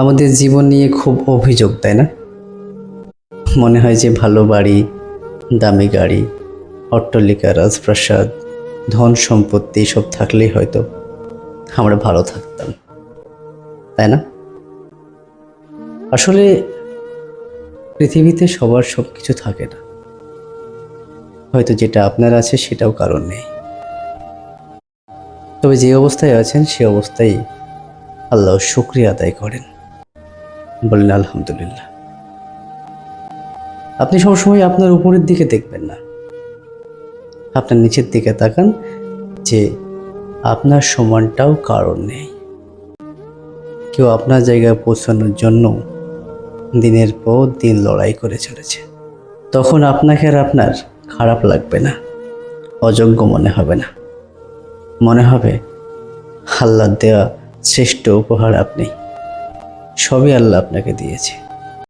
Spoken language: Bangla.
আমাদের জীবন নিয়ে খুব অভিযোগ, তাই না? মনে হয় যে ভালো বাড়ি, দামি গাড়ি, অট্টালিকা, রাজপ্রাসাদ, ধন সম্পত্তি সব থাকলেই হয়তো আমরা ভালো থাকতাম, তাই না? আসলে পৃথিবীতে সবার সব কিছু থাকে না। হয়তো যেটা আপনার আছে সেটাও কারণ নেই। তবে যে অবস্থায় আছেন সে অবস্থায় আল্লাহর শুকরিয়া আদায় করেন, বলেন আলহামদুলিল্লাহ। আপনি সবসময় আপনার উপরের দিকে দেখবেন না, আপনার নিচের দিকে তাকান যে আপনার সমানটাও কারণ নেই। কেউ আপনার জায়গায় পৌঁছানোর জন্য দিনের পর দিন লড়াই করে চলেছে। তখন আপনাকে আর আপনার খারাপ লাগবে না, অযোগ্য মনে হবে না, মনে হবে আল্লাহর দেওয়া শ্রেষ্ঠ উপহার আপনি, সবই আল্লাহ আপনাকে দিয়েছে।